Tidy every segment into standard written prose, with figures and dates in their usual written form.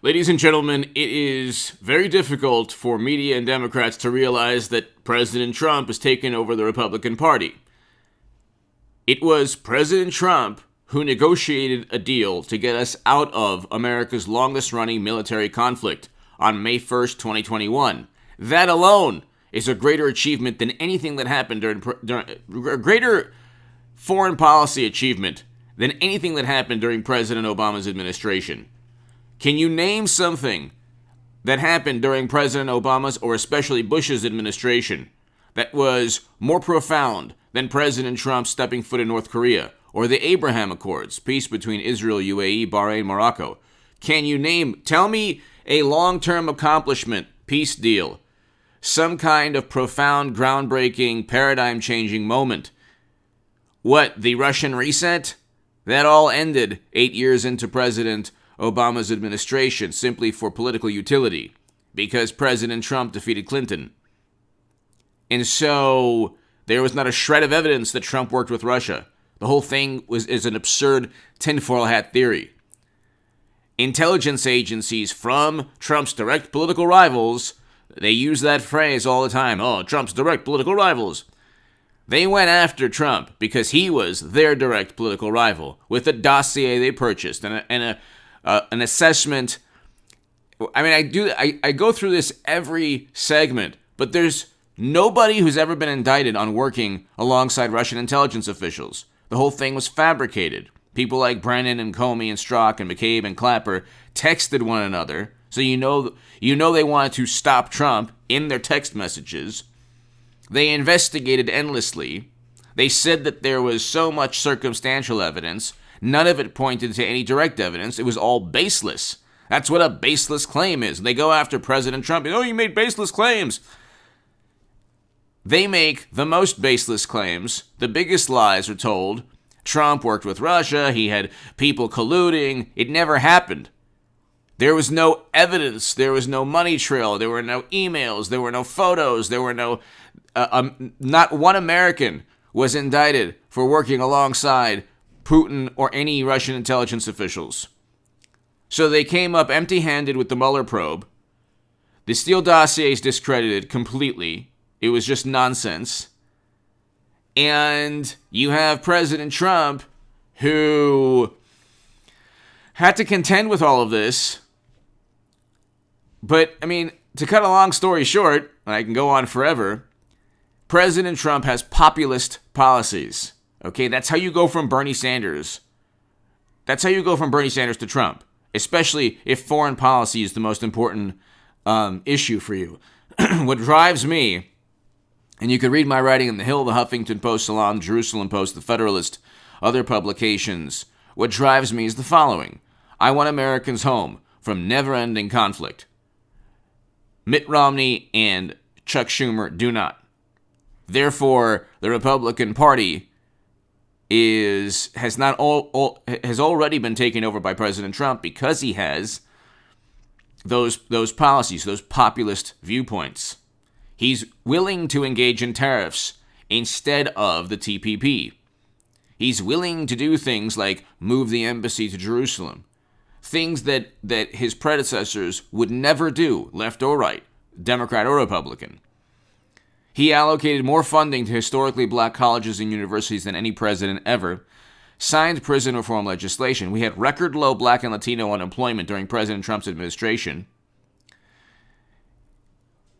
Ladies and gentlemen, it is very difficult for media and Democrats to realize that President Trump has taken over the Republican Party. It was President Trump who negotiated a deal to get us out of America's longest-running military conflict on May 1st, 2021. That alone is a greater achievement than anything that happened during a greater foreign policy achievement than anything that happened during President Obama's administration. Can you name something that happened during President Obama's or especially Bush's administration that was more profound than President Trump stepping foot in North Korea or the Abraham Accords, peace between Israel, UAE, Bahrain, Morocco? Can you tell me a long-term accomplishment, peace deal, some kind of profound, groundbreaking, paradigm-changing moment? What, the Russian reset? That all ended 8 years into President Obama's administration simply for political utility because President Trump defeated Clinton. And so there was not a shred of evidence that Trump worked with Russia. The whole thing is an absurd tinfoil hat theory. Intelligence agencies from Trump's direct political rivals, they use that phrase all the time. Oh, Trump's direct political rivals. They went after Trump because he was their direct political rival with a dossier they purchased and an assessment. I mean, I go through this every segment, but there's nobody who's ever been indicted on working alongside Russian intelligence officials. The whole thing was fabricated. People like Brennan and Comey and Strzok and McCabe and Clapper texted one another, so you know they wanted to stop Trump in their text messages. They investigated endlessly. They said that there was so much circumstantial evidence. None of it pointed to any direct evidence. It was all baseless. That's what a baseless claim is. They go after President Trump. Oh, you made baseless claims. They make the most baseless claims. The biggest lies are told. Trump worked with Russia. He had people colluding. It never happened. There was no evidence. There was no money trail. There were no emails. There were no photos. There were no... not one American was indicted for working alongside Putin or any Russian intelligence officials. So they came up empty-handed with the Mueller probe. The Steele dossier is discredited completely. It was just nonsense. And you have President Trump, who had to contend with all of this. But, I mean, to cut a long story short, and I can go on forever, President Trump has populist policies. Okay, that's how you go from Bernie Sanders. That's how you go from Bernie Sanders to Trump, especially if foreign policy is the most important issue for you. What drives me, and you can read my writing in The Hill, The Huffington Post, Salon, Jerusalem Post, The Federalist, other publications. What drives me is the following. I want Americans home from never-ending conflict. Mitt Romney and Chuck Schumer do not. Therefore, the Republican Party has already been taken over by President Trump because he has those policies, those populist viewpoints. He's willing to engage in tariffs instead of the TPP. He's willing to do things like move the embassy to Jerusalem, things that his predecessors would never do, left or right, Democrat or Republican. He allocated more funding to historically black colleges and universities than any president ever, signed prison reform legislation. We had record low black and Latino unemployment during President Trump's administration.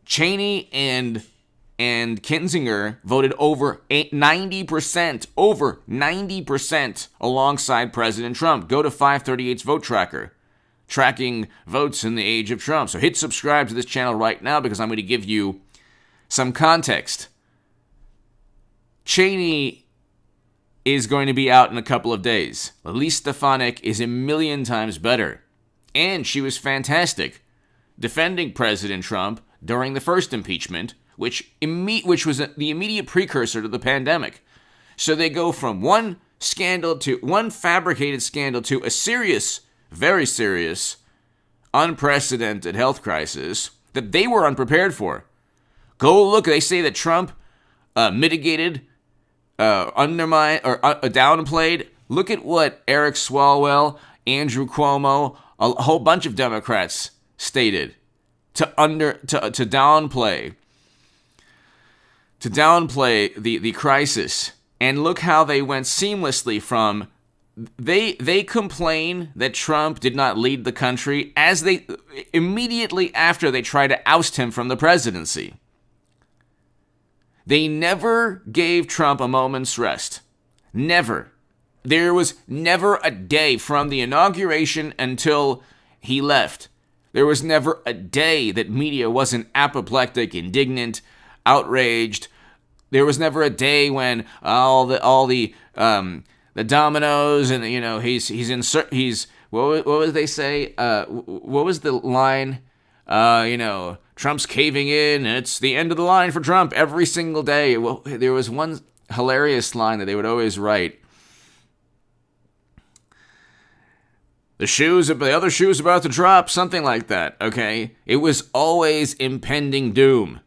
Cheney and Kinzinger voted over 90% alongside President Trump. Go to 538's vote tracker, tracking votes in the age of Trump. So hit subscribe to this channel right now because I'm going to give you some context. Cheney is going to be out in a couple of days. Elise Stefanik is a million times better. And she was fantastic defending President Trump during the first impeachment, which was the immediate precursor to the pandemic. So they go from one fabricated scandal to a serious, very serious, unprecedented health crisis that they were unprepared for. Go look. They say that Trump mitigated, undermined, or downplayed. Look at what Eric Swalwell, Andrew Cuomo, a whole bunch of Democrats stated to downplay the crisis. And look how they went seamlessly from they complain that Trump did not lead the country as they immediately after they try to oust him from the presidency. They never gave Trump a moment's rest. Never. There was never a day from the inauguration until he left. There was never a day that media wasn't apoplectic, indignant, outraged. There was never a day when all the dominoes and he's what would they say? What was the line? Trump's caving in. It's the end of the line for Trump every single day. Well, there was one hilarious line that they would always write. The other shoe's about to drop, something like that, okay? It was always impending doom.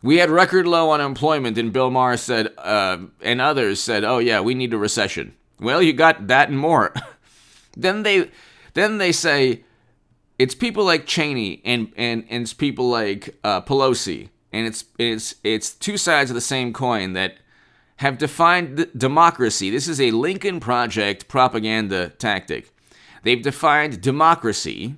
We had record low unemployment, and Bill Maher said, and others said, oh yeah, we need a recession. Well, you got that and more. Then they say, it's people like Cheney and it's people like Pelosi, and it's two sides of the same coin that have defined democracy. This is a Lincoln Project propaganda tactic. They've defined democracy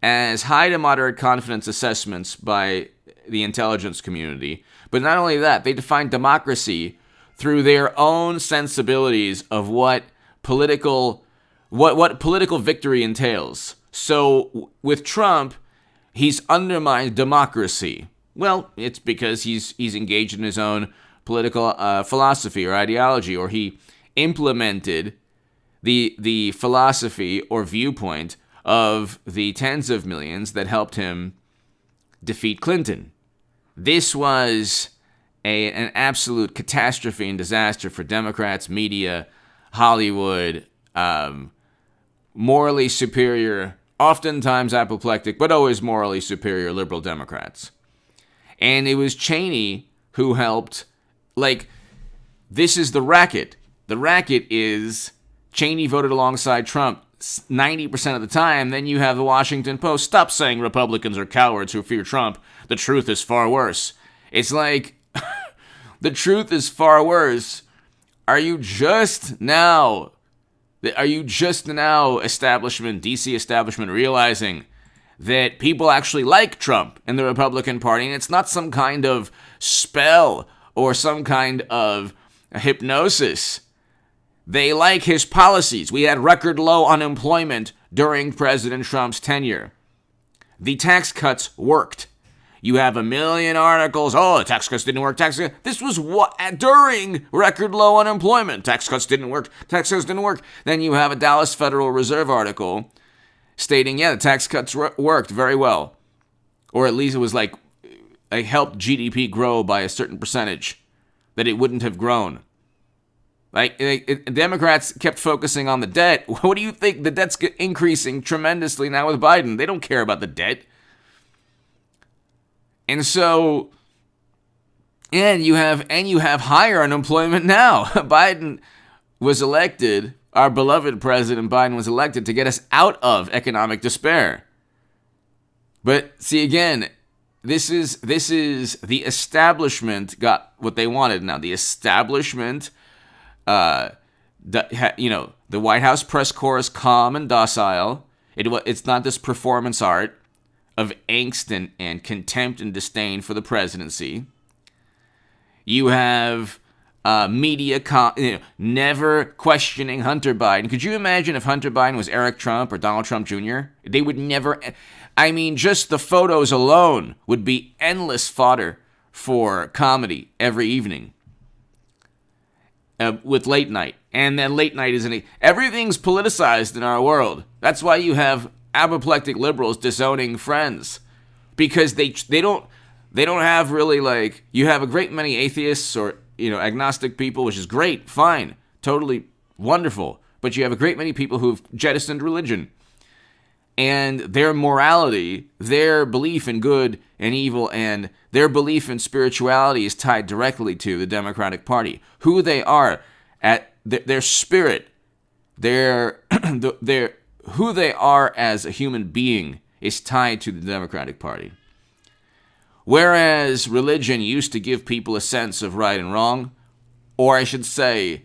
as high to moderate confidence assessments by the intelligence community. But not only that, they define democracy through their own sensibilities of what political victory entails. So with Trump, he's undermined democracy. Well, it's because he's engaged in his own political philosophy or ideology, or he implemented the philosophy or viewpoint of the tens of millions that helped him defeat Clinton. This was an absolute catastrophe and disaster for Democrats, media, Hollywood, morally superior, oftentimes apoplectic, but always morally superior liberal Democrats. And it was Cheney who helped, this is the racket. The racket is Cheney voted alongside Trump 90% of the time. Then you have the Washington Post, stop saying Republicans are cowards who fear Trump. The truth is far worse. It's like, the truth is far worse. Are you just now establishment, DC establishment, realizing that people actually like Trump and the Republican Party, and it's not some kind of spell or some kind of hypnosis? They like his policies. We had record low unemployment during President Trump's tenure. The tax cuts worked. You have a million articles. Oh, tax cuts didn't work. This was during record low unemployment. Tax cuts didn't work. Then you have a Dallas Federal Reserve article stating, yeah, the tax cuts worked very well. Or at least it was like it helped GDP grow by a certain percentage that it wouldn't have grown. Democrats kept focusing on the debt. What do you think? The debt's increasing tremendously now with Biden. They don't care about the debt. And so, and you have higher unemployment now. Biden was elected, our beloved President Biden was elected to get us out of economic despair. But see, again, this is the establishment got what they wanted. Now the establishment, the White House press corps is calm and docile. It's not this performance art of angst and contempt and disdain for the presidency. You have media never questioning Hunter Biden. Could you imagine if Hunter Biden was Eric Trump or Donald Trump Jr.? They would never... I mean, just the photos alone would be endless fodder for comedy every evening. With late night. And then late night isn't... Everything's politicized in our world. That's why you have apoplectic liberals disowning Friends. Because they don't have really you have a great many atheists or agnostic people, which is great, fine, totally wonderful. But you have a great many people who've jettisoned religion. And their morality, their belief in good and evil, and their belief in spirituality is tied directly to the Democratic Party. Who they are, at their spirit, who they are as a human being is tied to the Democratic Party. Whereas religion used to give people a sense of right and wrong, or the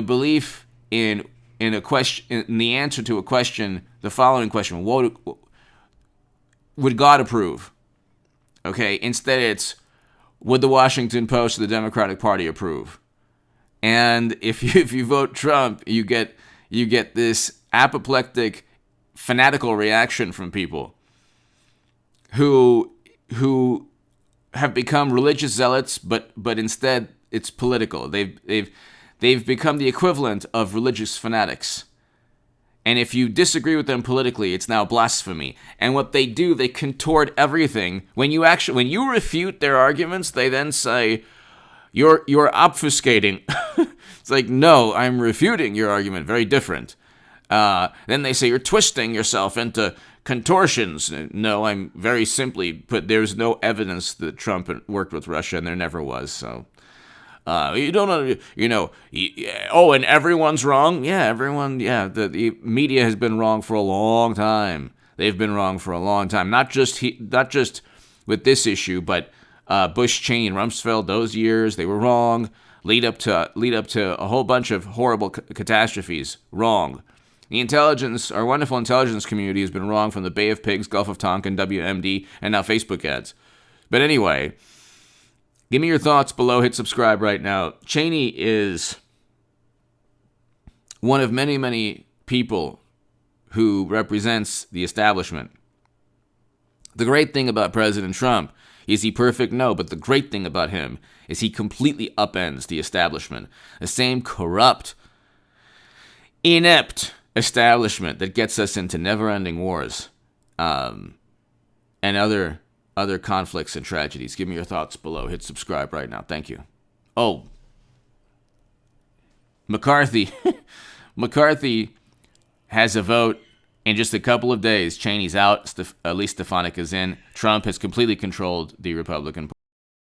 belief in a question, in the answer to a question, the following question: what would God approve? Okay, instead it's, would the Washington Post or the Democratic Party approve? And if you vote Trump, you get this apoplectic, fanatical reaction from people who have become religious zealots, but instead it's political. They've become the equivalent of religious fanatics. And if you disagree with them politically, it's now blasphemy. And what they do, they contort everything. When you refute their arguments, they then say, you're obfuscating. It's like, no, I'm refuting your argument. Very different. Then they say, you're twisting yourself into contortions. No, I'm very simply put, there's no evidence that Trump worked with Russia, and there never was. So you don't know, and everyone's wrong. Yeah, everyone. Yeah, the media has been wrong for a long time. They've been wrong for a long time. Not just with this issue, but Bush, Cheney, and Rumsfeld. Those years they were wrong. Lead up to a whole bunch of horrible catastrophes. Wrong. Our wonderful intelligence community has been wrong from the Bay of Pigs, Gulf of Tonkin, WMD, and now Facebook ads. But anyway, give me your thoughts below. Hit subscribe right now. Cheney is one of many, many people who represents the establishment. The great thing about President Trump, is he perfect? No, but the great thing about him is he completely upends the establishment. The same corrupt, inept establishment that gets us into never-ending wars and other conflicts and tragedies. Give me your thoughts below. Hit subscribe right now. Thank you. Oh, McCarthy. McCarthy has a vote in just a couple of days. Cheney's out. Elise Stefanik is in. Trump has completely controlled the Republican Party.